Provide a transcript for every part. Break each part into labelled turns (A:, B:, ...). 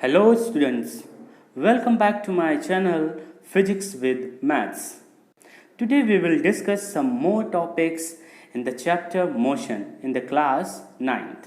A: Hello students, welcome back to my channel Physics with Maths. Today we will discuss some more topics in the chapter Motion in the class 9th.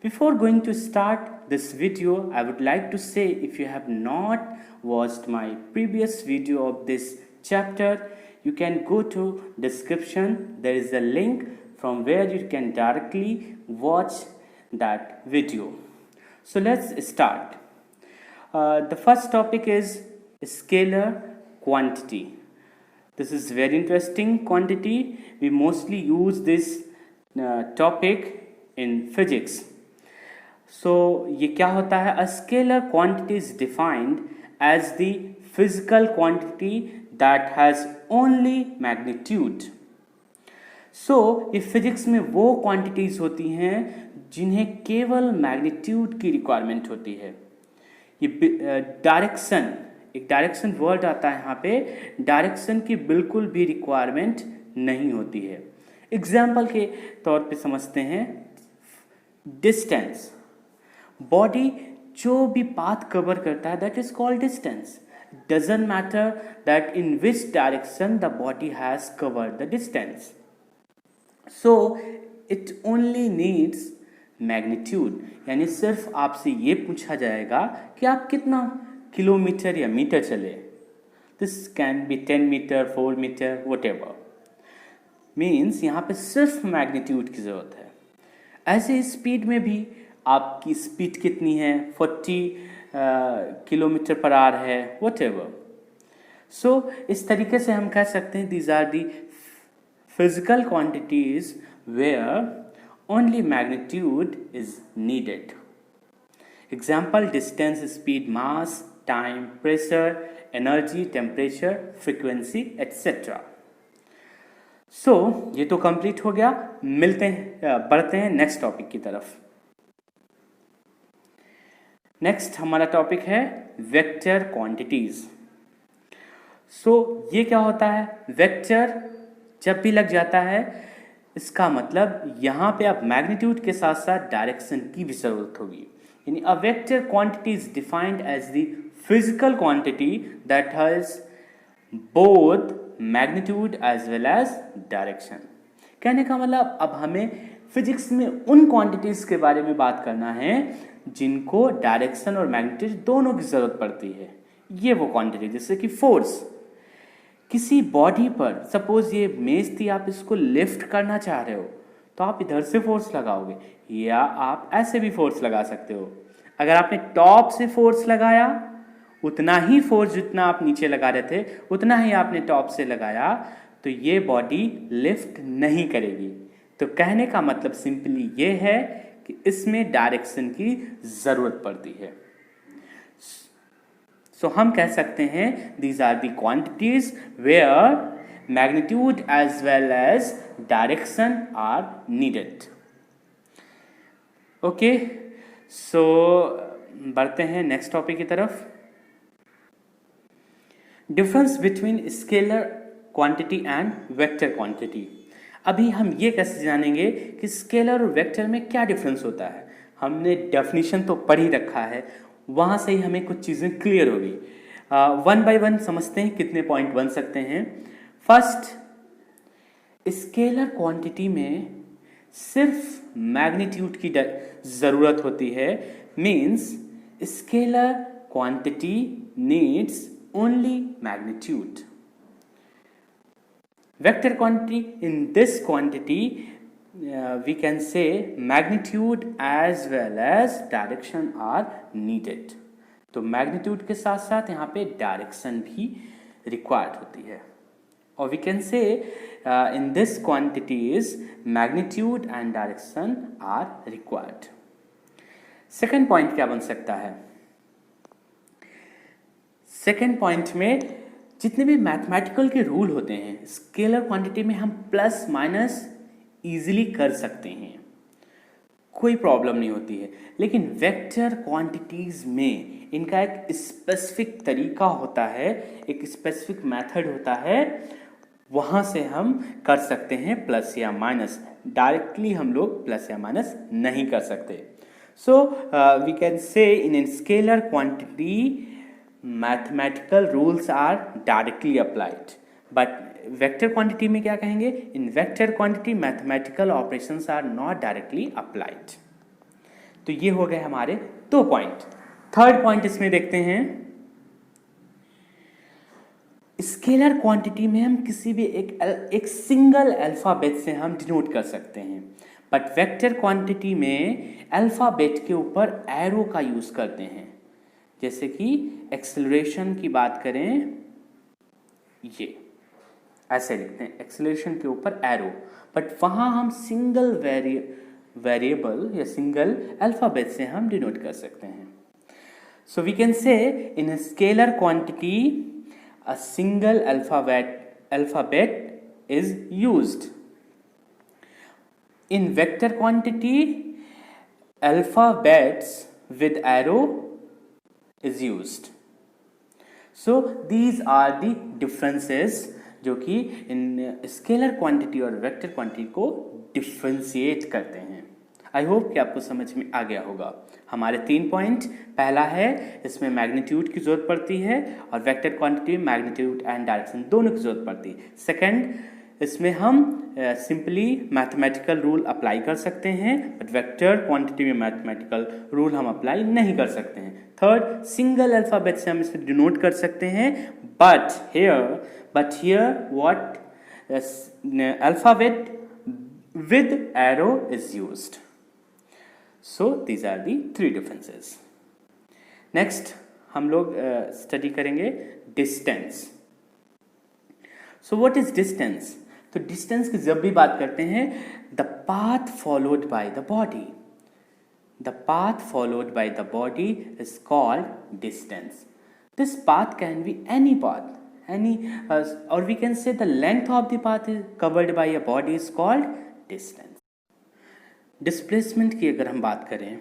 A: Before going to start this video, I would like to say if you have not watched my previous video of this chapter, you can go to description. There is a link from where you can directly watch that video. So let's start. The first topic is scalar quantity. This is very interesting quantity. We mostly use this topic in physics. So ये क्या होता है? A scalar quantity is defined as the physical quantity that has only magnitude. So ये physics में वो quantities होती हैं जिन्हें केवल मैग्नीट्यूड की रिक्वायरमेंट होती है. ये डायरेक्शन, एक डायरेक्शन वर्ड आता है यहाँ पे, डायरेक्शन की बिल्कुल भी रिक्वायरमेंट नहीं होती है. एग्जाम्पल के तौर पे समझते हैं. डिस्टेंस, बॉडी जो भी पाथ कवर करता है that is called distance. Doesn't matter that in which direction the body has covered the distance. So it only needs magnitude. यानी सिर्फ आपसे ये पूछा जाएगा कि आप कितना किलोमीटर या मीटर चले. This can be 10 metre, 4 metre, whatever. Means यहाँ पे सिर्फ मैग्नीट्यूड की ज़रूरत है. ऐसे स्पीड में भी आपकी स्पीड कितनी है, 40 किलोमीटर पर आवर है, वट एवर. सो इस तरीके से हम कह सकते हैं these are the physical quantities where only magnitude is needed. Example: distance, speed, mass, time, pressure, energy, temperature, frequency, etc. So ये तो कंप्लीट हो गया. बढ़ते हैं नेक्स्ट टॉपिक की तरफ. नेक्स्ट हमारा टॉपिक है वेक्टर क्वांटिटीज. सो ये क्या होता है? वेक्टर जब भी लग जाता है इसका मतलब यहाँ पे अब मैग्नीट्यूड के साथ साथ डायरेक्शन की भी जरूरत होगी. यानी a vector quantity is defined as the physical quantity that has both magnitude as well as direction. कहने का मतलब अब हमें फिजिक्स में उन क्वांटिटीज के बारे में बात करना है जिनको डायरेक्शन और मैग्नीट्यूड दोनों की जरूरत पड़ती है. ये वो क्वांटिटी जैसे कि फोर्स. किसी बॉडी पर सपोज ये मेज थी, आप इसको लिफ्ट करना चाह रहे हो तो आप इधर से फोर्स लगाओगे या आप ऐसे भी फोर्स लगा सकते हो. अगर आपने टॉप से फोर्स लगाया उतना ही फोर्स जितना आप नीचे लगा रहे थे उतना ही आपने टॉप से लगाया तो ये बॉडी लिफ्ट नहीं करेगी. तो कहने का मतलब सिंपली ये है कि इसमें डायरेक्शन की जरूरत पड़ती है. So हम कह सकते हैं these are the quantities where magnitude as well as direction are needed. Okay, so बढ़ते हैं नेक्स्ट टॉपिक की तरफ. Difference between scalar quantity and vector quantity. अभी हम ये कैसे जानेंगे कि स्केलर और वेक्टर में क्या डिफरेंस होता है? हमने डेफिनेशन तो पढ़ ही रखा है, वहाँ से ही हमें कुछ चीज़ें क्लियर होगी. वन बाय वन समझते हैं कितने पॉइंट बन सकते हैं. फर्स्ट, स्केलर क्वांटिटी में सिर्फ मैग्नीट्यूड की ज़रूरत होती है. Means scalar quantity needs only magnitude. Vector quantity, in this quantity we can say magnitude as well as direction are needed. तो मैग्नीट्यूड के साथ साथ यहाँ पे डायरेक्शन भी रिक्वायर्ड होती है. और we can say in this quantities magnitude and direction are required. Second point क्या बन सकता है? सेकेंड पॉइंट में जितने भी मैथमेटिकल के रूल होते हैं स्केलर क्वांटिटी में हम प्लस माइनस इजीली कर सकते हैं, कोई प्रॉब्लम नहीं होती है. लेकिन वेक्टर क्वांटिटीज में इनका एक स्पेसिफिक तरीका होता है, एक स्पेसिफिक मेथड होता है, वहाँ से हम कर सकते हैं प्लस या माइनस. डायरेक्टली हम लोग प्लस या माइनस नहीं कर सकते. So we can say in a scalar quantity mathematical rules are directly applied, but vector quantity में क्या कहेंगे? In vector quantity mathematical operations are not directly applied. तो ये हो गए हमारे 2 पॉइंट। थर्ड पॉइंट इसमें देखते हैं, स्केलर क्वांटिटी में हम किसी भी एक सिंगल अल्फाबेट से हम डिनोट कर सकते हैं, बट वेक्टर क्वांटिटी में अल्फाबेट के ऊपर एरो का यूज करते हैं। जैसे कि एक्सेलरेशन की बात करें, ये ऐसे लिखते हैं, एक्सेलरेशन के ऊपर एरो, बट वहां हम सिंगल वेरिएबल या सिंगल अल्फाबेट से हम डिनोट कर सकते हैं। सो we can say in a scalar quantity a single alphabet is used. In vector quantity, alphabets with arrow is used. So these are the differences जो कि in scalar quantity और vector quantity को differentiate करते हैं। I hope कि आपको समझ में आ गया होगा। हमारे 3 पॉइंट, पहला है इसमें मैग्नीट्यूड की जरूरत पड़ती है और वेक्टर क्वांटिटी में मैग्नीट्यूड एंड डायरेक्शन दोनों की जरूरत पड़ती है। सेकंड, इसमें हम सिंपली मैथमेटिकल रूल अप्लाई कर सकते हैं, बट वेक्टर क्वांटिटी में मैथमेटिकल रूल हम अप्लाई नहीं कर सकते हैं। थर्ड, सिंगल अल्फाबेट से हम इसे डिनोट कर सकते हैं, but here what alphabet with arrow is used. So these are the 3 differences. Next हम लोग स्टडी करेंगे distance. So what is distance? तो डिस्टेंस की जब भी बात करते हैं, the path followed by the body, the path followed by the body is called distance. This path can be any path, or we can say the length of the path is covered by a body is called distance. Displacement की अगर हम बात करें,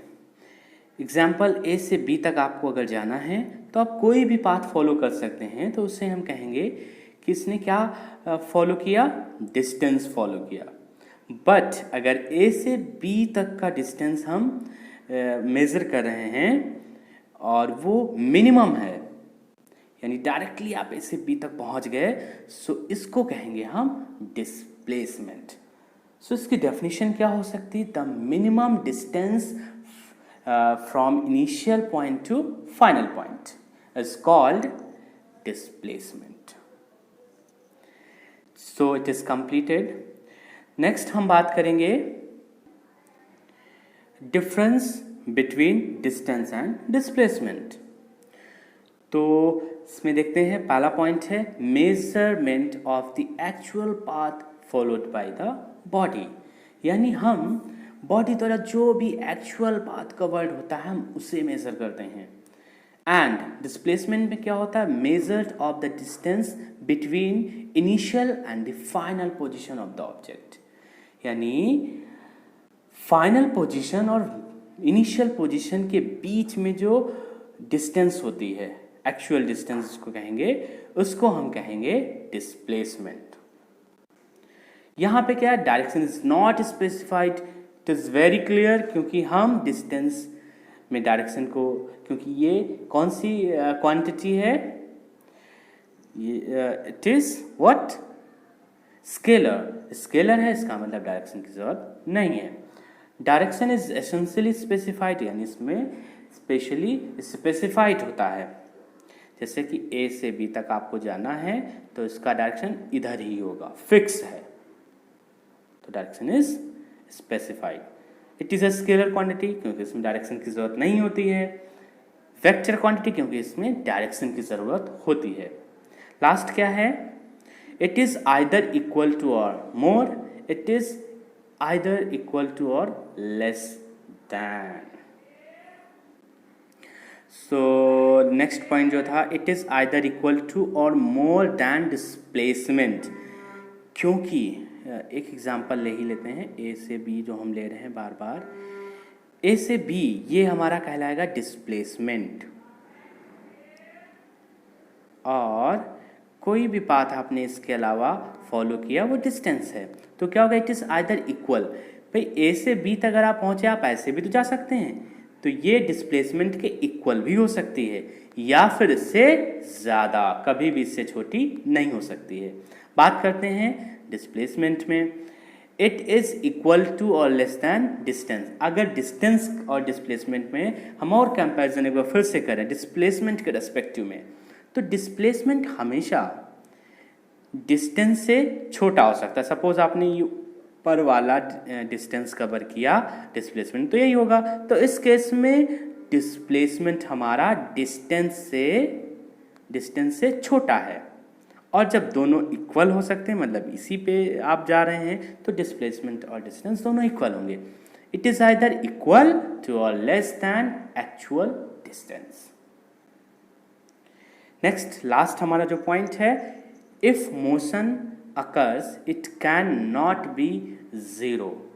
A: example ए से B तक आपको अगर जाना है तो आप कोई भी पाथ फॉलो कर सकते हैं, तो उससे हम कहेंगे कि इसने क्या फॉलो किया? डिस्टेंस फॉलो किया। बट अगर ए से बी तक का डिस्टेंस हम मेज़र कर रहे हैं और वो मिनिमम है, यानी डायरेक्टली आप ए से बी तक पहुंच गए, सो इसको कहेंगे हम डिस्प्लेसमेंट। सो इसकी डेफिनेशन क्या हो सकती है? The minimum distance from initial point two final point is called displacement. So it is completed. Next हम बात करेंगे difference between distance and displacement. तो इसमें देखते हैं, पहला पॉइंट है measurement of the actual path followed by the body, यानी हम बॉडी द्वारा जो भी एक्चुअल पाथ कवर्ड होता है हम उसे मेजर करते हैं। एंड डिस्प्लेसमेंट में क्या होता है? Measured of the distance between initial and the final position of the object, यानी फाइनल पोजीशन और इनिशियल पोजीशन के बीच में जो डिस्टेंस होती है, एक्चुअल डिस्टेंस जिसको कहेंगे, उसको हम कहेंगे डिस्प्लेसमेंट। यहाँ पे क्या है? Direction is not specified, it is very clear, क्योंकि हम डिस्टेंस में डायरेक्शन को, क्योंकि ये कौन सी क्वांटिटी है? It is what? Scalar. Scalar है, इसका मतलब डायरेक्शन की जरूरत नहीं है। डायरेक्शन इज एसेंशियली स्पेसिफाइड, यानी इसमें स्पेशली स्पेसिफाइड होता है। जैसे कि ए से बी तक आपको जाना है तो इसका डायरेक्शन इधर ही होगा, फिक्स है, तो direction is specified. It is a scalar quantity, क्योंकि इसमें डायरेक्शन की जरूरत नहीं होती है। वेक्टर क्वांटिटी, क्योंकि इसमें डायरेक्शन की जरूरत होती है। लास्ट क्या है? It is either equal to or more, it is either equal to or less than. So next point जो था, it is either equal to or more then displacement, क्योंकि एक एग्जांपल ले ही लेते हैं, ए से बी जो हम ले रहे हैं बार बार, ए से बी ये हमारा कहलाएगा डिस्प्लेसमेंट, और कोई भी पाथ आपने इसके अलावा फॉलो किया वो डिस्टेंस है। तो क्या होगा? It is either equal. भाई ए से बी तक अगर आप पहुंचे, आप ऐसे भी तो जा सकते हैं, तो ये डिस्प्लेसमेंट के इक्वल भी हो सकती है या फिर इससे ज़्यादा, कभी भी इससे छोटी नहीं हो सकती है। बात करते हैं डिस्प्लेसमेंट में। It is equal to or less then distance. अगर डिस्टेंस और डिस्प्लेसमेंट में हम और कंपैरिजन एक बार फिर से करें डिस्प्लेसमेंट के रेस्पेक्टिव में, तो डिस्प्लेसमेंट हमेशा डिस्टेंस से छोटा हो सकता है। सपोज आपने ऊपर वाला डिस्टेंस कवर किया, डिस्प्लेसमेंट तो यही होगा। तो इस केस में डिस्प्लेसमेंट हमारा डिस्टेंस से छोटा है। और जब दोनों इक्वल हो सकते हैं, मतलब इसी पे आप जा रहे हैं, तो डिस्प्लेसमेंट और डिस्टेंस दोनों इक्वल होंगे। It is either equal to or less than actual distance. Next last हमारा जो पॉइंट है, if motion occurs it can not be zero.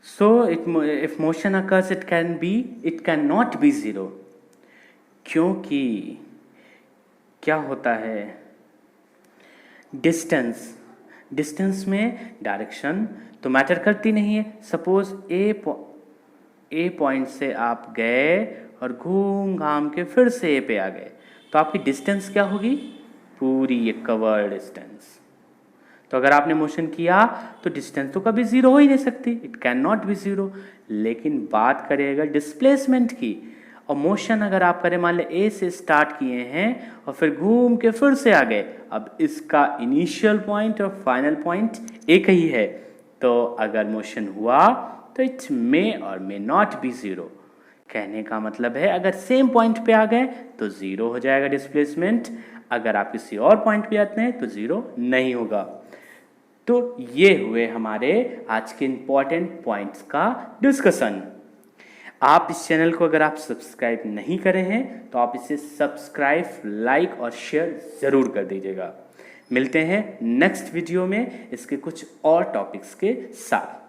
A: So if motion occurs it cannot be zero, क्योंकि क्या होता है, distance में direction तो matter करती नहीं है। सपोज ए पॉइंट से आप गए और घूम घाम के फिर से ए पे आ गए, तो आपकी डिस्टेंस क्या होगी, पूरी ये कवर्ड डिस्टेंस। तो अगर आपने मोशन किया तो डिस्टेंस तो कभी जीरो हो ही नहीं सकती, it can not be zero. लेकिन बात करें अगर डिस्प्लेसमेंट की, और मोशन अगर आप करें, मान लें ए से स्टार्ट किए हैं और फिर घूम के फिर से आ गए, अब इसका इनिशियल पॉइंट और फाइनल पॉइंट एक ही है। तो अगर मोशन हुआ तो इट मे और मे नॉट बी जीरो। कहने का मतलब है अगर सेम पॉइंट पे आ गए तो जीरो हो जाएगा डिस्प्लेसमेंट, अगर आप किसी और पॉइंट पे आते हैं तो जीरो नहीं होगा। तो ये हुए हमारे आज के इंपॉर्टेंट पॉइंट्स का डिस्कशन। आप इस चैनल को अगर आप सब्सक्राइब नहीं करे हैं तो आप इसे सब्सक्राइब, लाइक और शेयर जरूर कर दीजिएगा। मिलते हैं नेक्स्ट वीडियो में इसके कुछ और टॉपिक्स के साथ।